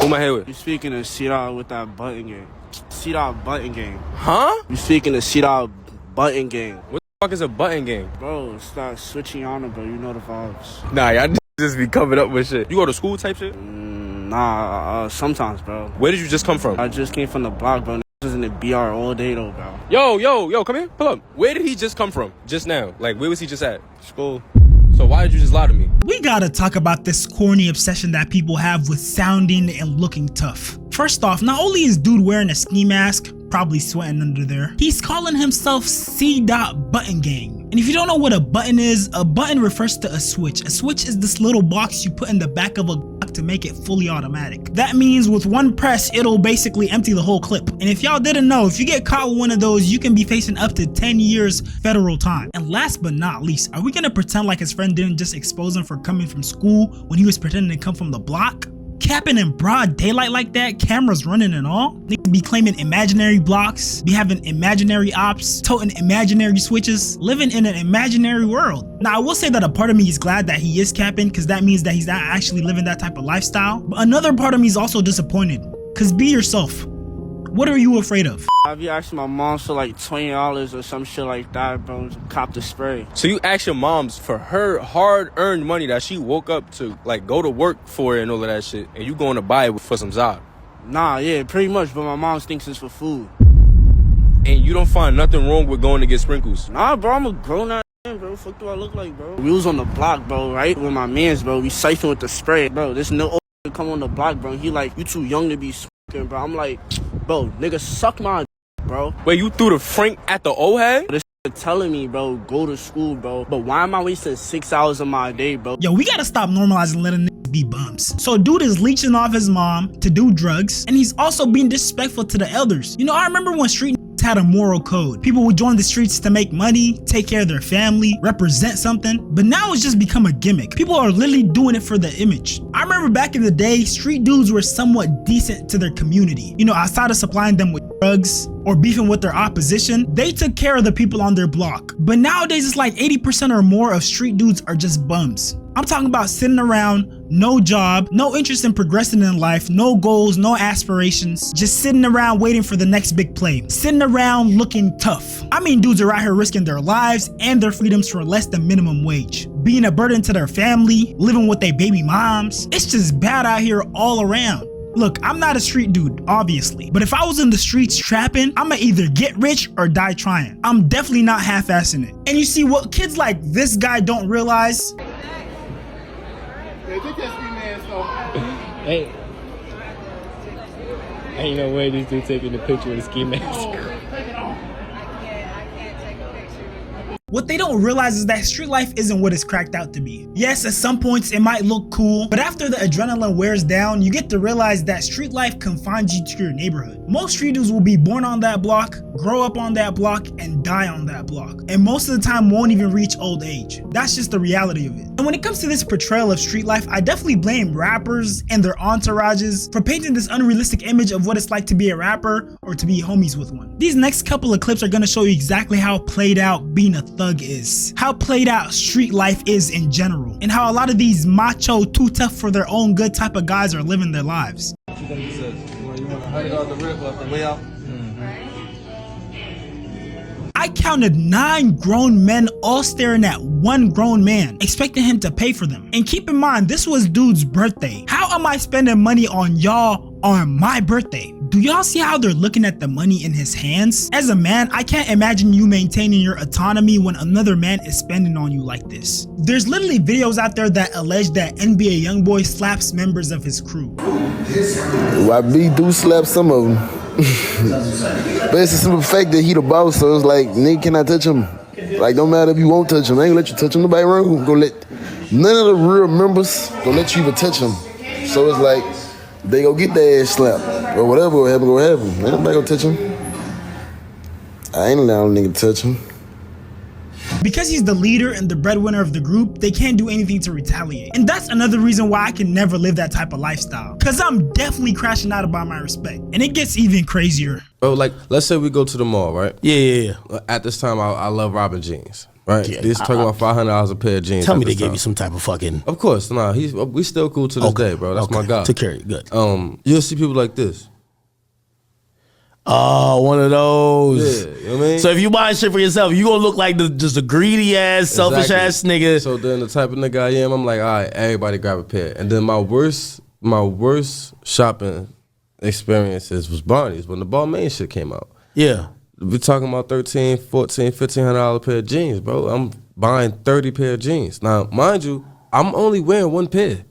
Who am I here with? You speaking to C-Dog with that button game. C-Dog button game. Huh? You speaking to C-Dog button game. What the fuck is a button game? Bro, start switching on, bro. You know the vibes. Nah, y'all just be coming up with shit. You go to school type shit? Nah, sometimes, bro. Where did you just come from? I just came from the block, bro. Was in the BR all day, though, bro. Yo, come here. Pull up. Where did he just come from? Just now. Like, where was he just at? School. So why did you just lie to me? We gotta talk about this corny obsession that people have with sounding and looking tough. First off, not only is dude wearing a ski mask, probably sweating under there, he's calling himself C.Button Gang. And if you don't know what a button is, a button refers to a switch. A switch is this little box you put in the back of a Glock to make it fully automatic. That means with one press, it'll basically empty the whole clip. And if y'all didn't know, if you get caught with one of those, you can be facing up to 10 years federal time. And last but not least, are we gonna pretend like his friend didn't just expose him for coming from school when he was pretending to come from the block? Capping in broad daylight like that, cameras running and all. Niggas be claiming imaginary blocks, be having imaginary ops, toting imaginary switches, living in an imaginary world. Now I will say that a part of me is glad that he is capping, because that means that he's not actually living that type of lifestyle. But another part of me is also disappointed, because be yourself. What are you afraid of? Have you asked my mom for like $20 or some shit like that, bro? Cop the spray. So you asked your moms for her hard-earned money that she woke up to, like, go to work for and all of that shit, and you going to buy it for some Zod? Nah, yeah, pretty much, but my mom thinks it's for food. And you don't find nothing wrong with going to get sprinkles? Nah, bro, I'm a grown-ass man, bro. Fuck do I look like, bro? We was on the block, bro, right? With my mans, bro. We siphoned with the spray, bro. This no old come on the block, bro. He like, you too young to be smoking, bro. I'm like, bro, nigga, suck my bro. Wait, you threw the frank at the old head? This telling me, bro, go to school, bro. But why am I wasting 6 hours of my day, bro? Yo, we gotta stop normalizing letting niggas be bums. So dude is leeching off his mom to do drugs, and he's also being disrespectful to the elders. You know, I remember when street had a moral code. People would join the streets to make money, take care of their family, represent something, but now it's just become a gimmick. People are literally doing it for the image. I remember back in the day, street dudes were somewhat decent to their community. You know, outside of supplying them with drugs or beefing with their opposition, they took care of the people on their block. But nowadays, it's like 80% or more of street dudes are just bums. I'm talking about sitting around, no job, no interest in progressing in life, no goals, no aspirations, just sitting around waiting for the next big play, sitting around looking tough. I mean, dudes are out here risking their lives and their freedoms for less than minimum wage, being a burden to their family, living with their baby moms. It's just bad out here all around. Look, I'm not a street dude, obviously, but if I was in the streets trapping, I'ma either get rich or die trying. I'm definitely not half-assing it. And you see, what kids like this guy don't realize, hey, ain't no way this dude taking the picture with a ski mask. what they don't realize is that street life isn't what it's cracked out to be. Yes, at some points it might look cool, but after the adrenaline wears down, you get to realize that street life confines you to your neighborhood. Most street dudes will be born on that block, grow up on that block, and die on that block. And most of the time won't even reach old age. That's just the reality of it. And when it comes to this portrayal of street life, I definitely blame rappers and their entourages for painting this unrealistic image of what it's like to be a rapper or to be homies with one. These next couple of clips are gonna show you exactly how played out being a thug is, how played out street life is in general, and how a lot of these macho, too tough for their own good type of guys are living their lives. What you think he says? You want to hang out the rip off the way out? I counted 9 grown men all staring at one grown man, expecting him to pay for them. And keep in mind, this was dude's birthday. How am I spending money on y'all on my birthday? Do y'all see how they're looking at the money in his hands? As a man, I can't imagine you maintaining your autonomy when another man is spending on you like this. There's literally videos out there that allege that NBA YoungBoy slaps members of his crew. YB do slap some of them. But it's a simple fact that he the boss, so it's like, nigga, can I touch him? Like, don't matter if you won't touch him. I ain't gonna let you touch him. Nobody around gonna let none of the real members gonna let you even touch him. So it's like, they go get their ass slapped. Or whatever will happen, Ain't nobody gonna touch him. I ain't allowing a nigga to touch him. Because he's the leader and the breadwinner of the group, they can't do anything to retaliate. And that's another reason why I can never live that type of lifestyle. Cause I'm definitely crashing out about my respect. And it gets even crazier. Bro, like, let's say we go to the mall, right? Yeah. At this time, I love robbing jeans. Right? Yeah, They're talking about $500 a pair of jeans. Tell me they gave you some type of fucking. Of course, nah. We still cool to this day, bro. That's my guy. Took care of you. Good. You'll see people like this. Oh, one of those. Yeah, you know what I mean? So if you buy shit for yourself, you gonna look like just a greedy ass, selfish ass nigga. So then the type of nigga I am, I'm like, all right, everybody grab a pair. And then my worst shopping experiences was Barney's when the Balmain shit came out. Yeah. We talking about $1,300, $1,400, $1,500 pair of jeans, bro. I'm buying 30 pair of jeans. Now, mind you, I'm only wearing one pair,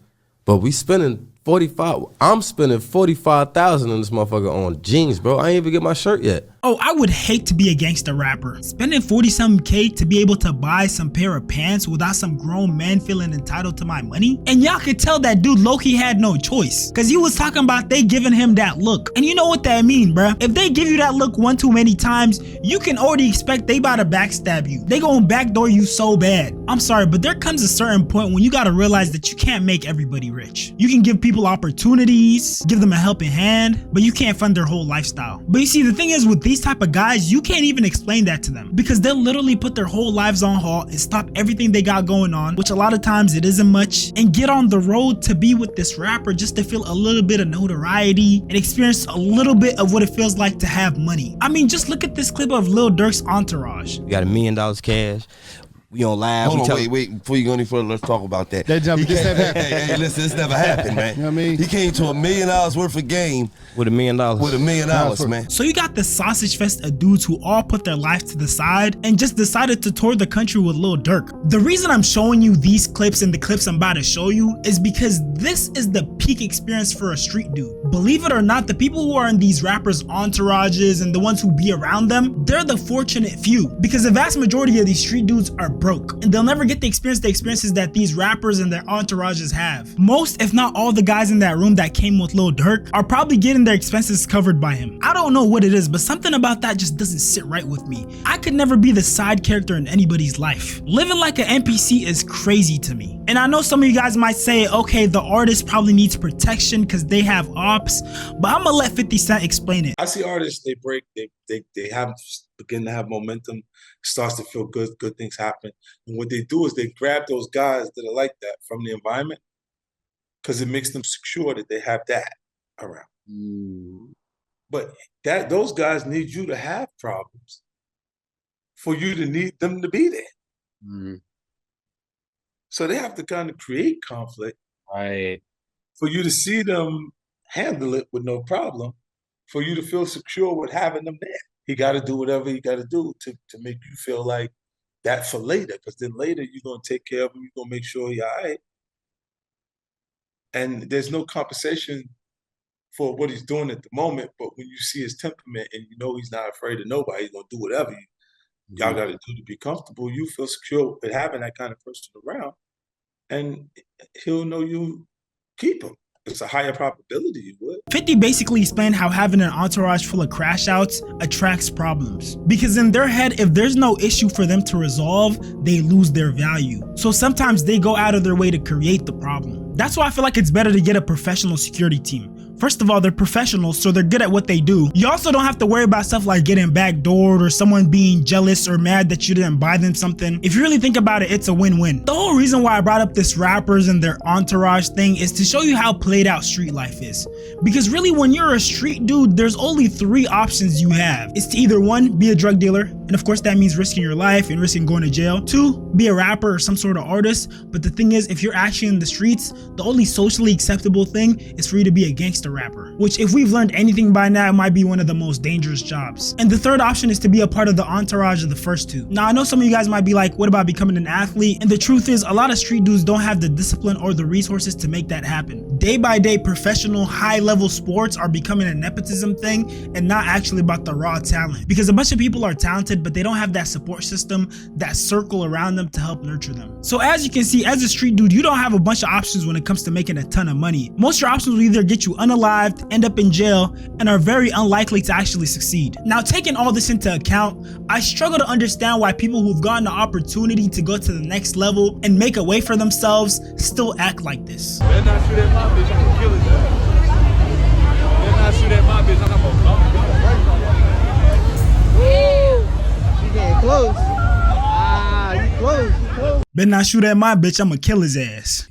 but we spending I'm spending $45,000 in this motherfucker on jeans, bro. I ain't even get my shirt yet. Oh, I would hate to be a gangster rapper. Spending 40-something K to be able to buy some pair of pants without some grown man feeling entitled to my money. And y'all could tell that dude low-key had no choice. Cause he was talking about they giving him that look. And you know what that mean, bruh? If they give you that look one too many times, you can already expect they about to backstab you. They gonna backdoor you so bad. I'm sorry, but there comes a certain point when you gotta realize that you can't make everybody rich. You can give people opportunities, give them a helping hand, but you can't fund their whole lifestyle. But you see, the thing is with these type of guys, you can't even explain that to them because they'll literally put their whole lives on halt and stop everything they got going on, which a lot of times it isn't much, and get on the road to be with this rapper just to feel a little bit of notoriety and experience a little bit of what it feels like to have money. I mean, just look at this clip of Lil Durk's entourage. We got $1 million cash. We on live. Hold on, wait. Before you go any further, let's talk about that. That jump just never happened. Hey, listen, this never happened, man. You know what I mean? He came to $1 million worth of game with $1 million. With $1 million, man. So you got the sausage fest of dudes who all put their life to the side and just decided to tour the country with Lil Durk. The reason I'm showing you these clips and the clips I'm about to show you is because this is the peak experience for a street dude. Believe it or not, the people who are in these rappers' entourages and the ones who be around them, they're the fortunate few because the vast majority of these street dudes are broke and they'll never get the experiences that these rappers and their entourages have. Most, if not all, the guys in that room that came with Lil Durk are probably getting their expenses covered by him. I don't know what it is, but something about that just doesn't sit right with me. I could never be the side character in anybody's life. Living like an NPC is crazy to me. And I know some of you guys might say, okay, the artist probably needs protection because they have ops, but I'm gonna let 50 Cent explain it. I see artists, they break, they have begin to have momentum, starts to feel good, good things happen. And what they do is they grab those guys that are like that from the environment because it makes them secure that they have that around. But those guys need you to have problems for you to need them to be there. So they have to kind of create conflict, right, for you to see them handle it with no problem, for you to feel secure with having them there. He got to do whatever he got to do to make you feel like that for later, because then later you're going to take care of him, you're going to make sure he's all right. And there's no compensation for what he's doing at the moment, but when you see his temperament and you know he's not afraid of nobody, he's going to do whatever y'all got to do to be comfortable, you feel secure with having that kind of person around, and he'll know you keep him. It's a higher probability you would. 50 basically explained how having an entourage full of crash outs attracts problems. Because in their head, if there's no issue for them to resolve, they lose their value. So sometimes they go out of their way to create the problem. That's why I feel like it's better to get a professional security team. First of all, they're professionals, so they're good at what they do. You also don't have to worry about stuff like getting backdoored or someone being jealous or mad that you didn't buy them something. If you really think about it, it's a win-win. The whole reason why I brought up this rappers and their entourage thing is to show you how played out street life is. Because really, when you're a street dude, there's only 3 options you have. It's to either 1, be a drug dealer, and of course that means risking your life and risking going to jail. 2, be a rapper or some sort of artist. But the thing is, if you're actually in the streets, the only socially acceptable thing is for you to be a gangster rapper, which if we've learned anything by now, it might be one of the most dangerous jobs. And the 3rd option is to be a part of the entourage of the first 2. Now I know some of you guys might be like, what about becoming an athlete? And the truth is, a lot of street dudes don't have the discipline or the resources to make that happen. Day by day, professional high-level sports are becoming a nepotism thing and not actually about the raw talent, because a bunch of people are talented but they don't have that support system, that circle around them to help nurture them. So as you can see, as a street dude, you don't have a bunch of options when it comes to making a ton of money. Most of your options will either get you unalived, end up in jail, and are very unlikely to actually succeed. Now, taking all this into account, I struggle to understand why people who've gotten the opportunity to go to the next level and make a way for themselves still act like this. Better not shoot at my bitch, I'm gonna kill his ass. Better not shoot at my bitch, I'm gonna She getting close. Ah, you better not shoot at my bitch, I'ma kill his ass.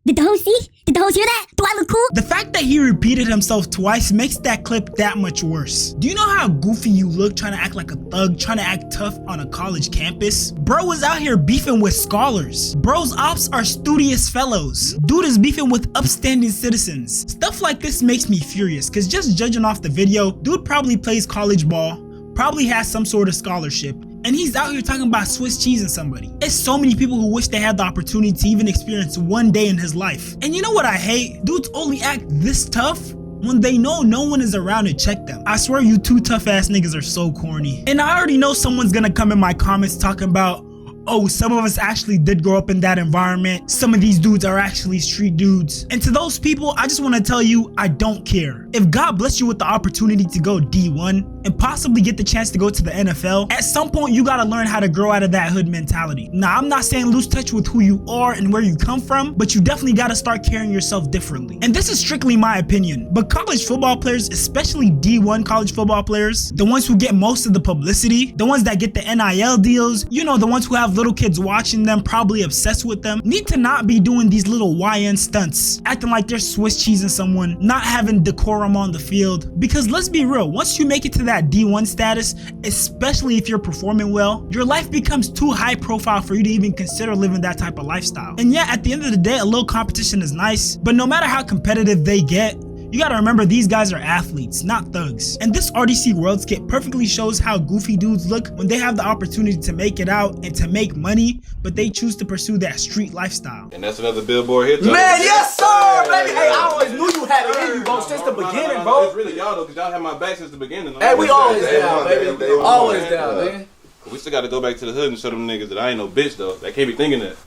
Did the hoes see? Did the hoes hear that? Do I look cool? The fact that he repeated himself twice makes that clip that much worse. Do you know how goofy you look trying to act like a thug, trying to act tough on a college campus? Bro was out here beefing with scholars. Bro's ops are studious fellows. Dude is beefing with upstanding citizens. Stuff like this makes me furious, cause just judging off the video, dude probably plays college ball, probably has some sort of scholarship, and he's out here talking about Swiss cheesing somebody. There's so many people who wish they had the opportunity to even experience one day in his life. And you know what I hate? Dudes only act this tough when they know no one is around to check them. I swear you two tough ass niggas are so corny. And I already know someone's gonna come in my comments talking about, oh, some of us actually did grow up in that environment. Some of these dudes are actually street dudes. And to those people, I just want to tell you, I don't care. If God bless you with the opportunity to go D1 and possibly get the chance to go to the NFL, at some point you gotta learn how to grow out of that hood mentality. Now, I'm not saying lose touch with who you are and where you come from, but you definitely gotta start carrying yourself differently. And this is strictly my opinion, but college football players, especially D1 college football players, the ones who get most of the publicity, the ones that get the NIL deals, you know, the ones who have little kids watching them, probably obsessed with them, need to not be doing these little YN stunts, acting like they're Swiss cheesing someone, not having decorum on the field. Because let's be real, once you make it to that D1 status, especially if you're performing well, your life becomes too high profile for you to even consider living that type of lifestyle. And yeah, at the end of the day, a little competition is nice, but no matter how competitive they get, you gotta remember these guys are athletes, not thugs. And this RDC World Skit perfectly shows how goofy dudes look when they have the opportunity to make it out and to make money, but they choose to pursue that street lifestyle. And that's another billboard hit. Man, yes sir, baby. Hey, I always knew you had it in you, bro, since the beginning, bro. It's really y'all though, cause y'all had my back since the beginning. Hey, we always down, baby. Always down, man. We still gotta go back to the hood and show them niggas that I ain't no bitch though. They can't be thinking that.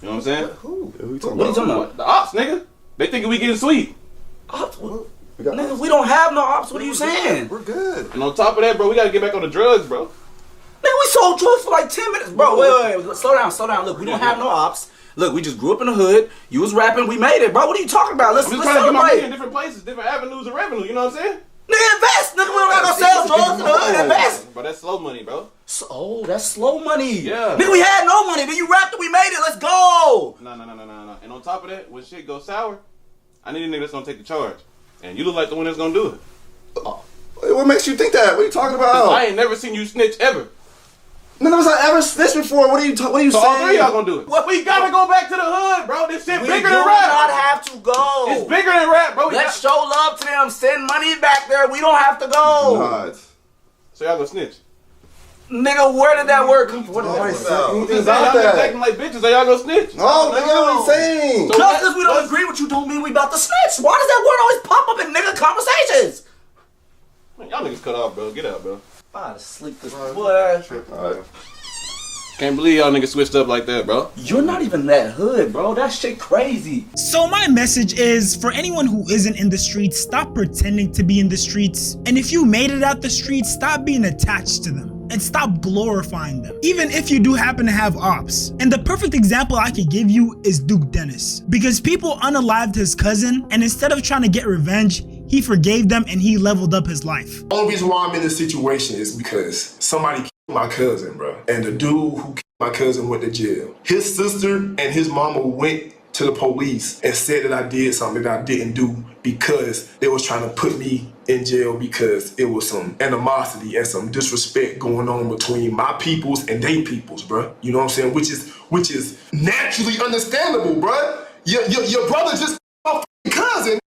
You know what I'm saying? Who? What are you talking about? The ops, nigga. They thinking we getting sweet. Ops? Niggas, we don't have no ops. What are you saying? We're good. And on top of that, bro, we gotta get back on the drugs, bro. Nigga, we sold drugs for like 10 minutes. Bro, wait. Slow down. Look, we don't have no ops. Look, we just grew up in the hood. You was rapping, we made it, bro. What are you talking about? Let's trying to get my money celebrate. in different places, different avenues of revenue, you know what I'm saying? Nigga, invest. Nigga, we don't gotta go sell drugs in the hood. Invest. Bro, that's slow money, bro. Oh, that's slow money. Yeah. Nigga, we had no money. Then you rapped it, we made it. Let's go. No. And on top of that, when shit goes sour, I need a nigga that's gonna take the charge. And you look like the one that's gonna do it. What makes you think that? What are you talking about? I ain't never seen you snitch ever. None of us have ever snitched before. What are you saying? So all three of y'all gonna do it. Well, we gotta go back to the hood, bro. This shit bigger than rap. We do not have to go. It's bigger than rap, bro. Let's show love to them. Send money back there. We don't have to go. God. So y'all gonna snitch? Nigga, where did that word come from? What What is Y'all niggas acting like bitches, so y'all gonna snitch? No, nigga, what you saying? So just because we don't agree with you don't mean we about to snitch. Why does that word always pop up in nigga conversations? Man, y'all niggas cut off, bro. Get out, bro. I'm sleep this boy. Can't believe y'all niggas switched up like that, bro. You're not even that hood, bro. That shit crazy. So my message is, for anyone who isn't in the streets, stop pretending to be in the streets. And if you made it out the streets, stop being attached to them. And stop glorifying them, even if you do happen to have ops. And the perfect example I could give you is Duke Dennis, because people unalived his cousin, and instead of trying to get revenge, he forgave them and he leveled up his life. The only reason why I'm in this situation is because somebody killed my cousin, bro. And the dude who killed my cousin went to jail. His sister and his mama went to the police and said that I did something that I didn't do because they was trying to put me in jail because it was some animosity and some disrespect going on between my peoples and they peoples, bro. You know what I'm saying? Which is naturally understandable, bro. Your brother just my cousin.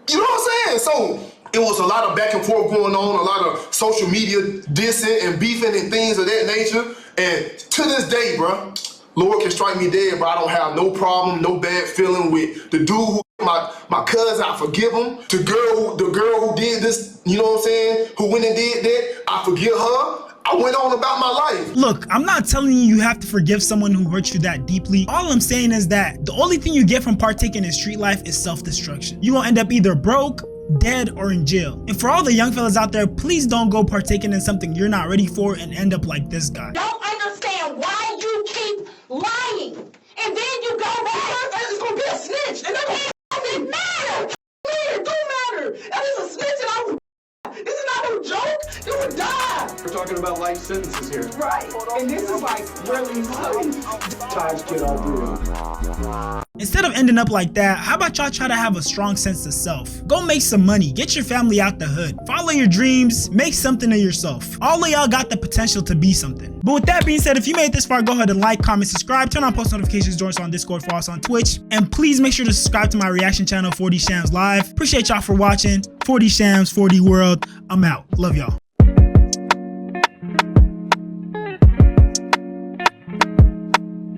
You know what I'm saying? So it was a lot of back and forth going on, a lot of social media dissing and beefing and things of that nature. And to this day, bro, Lord can strike me dead, but I don't have no problem, no bad feeling with the dude who my cousin. I forgive him. The girl who did this, you know what I'm saying, who went and did that, I forgive her. I went on about my life. Look, I'm not telling you have to forgive someone who hurt you that deeply. All I'm saying is that the only thing you get from partaking in street life is self-destruction. You're gonna end up either broke, dead, or in jail. And for all the young fellas out there, please don't go partaking in something you're not ready for and end up like this guy. Don't understand why you keep lying. And then you go back. It's gonna be a snitch. And that doesn't matter. It do matter. That is a snitch and this is not a you joke, you would die. We're talking about life sentences here. Right. And this is like really Taj kid all through. Instead of ending up like that, how about y'all try to have a strong sense of self? Go make some money, get your family out the hood, follow your dreams, make something of yourself. All of y'all got the potential to be something. But with that being said, if you made it this far, go ahead and like, comment, subscribe, turn on post notifications, join us on Discord, follow us on Twitch, and please make sure to subscribe to my reaction channel, 4D Shams Live. Appreciate y'all for watching. 4D Shams, 4D World. I'm out. Love y'all.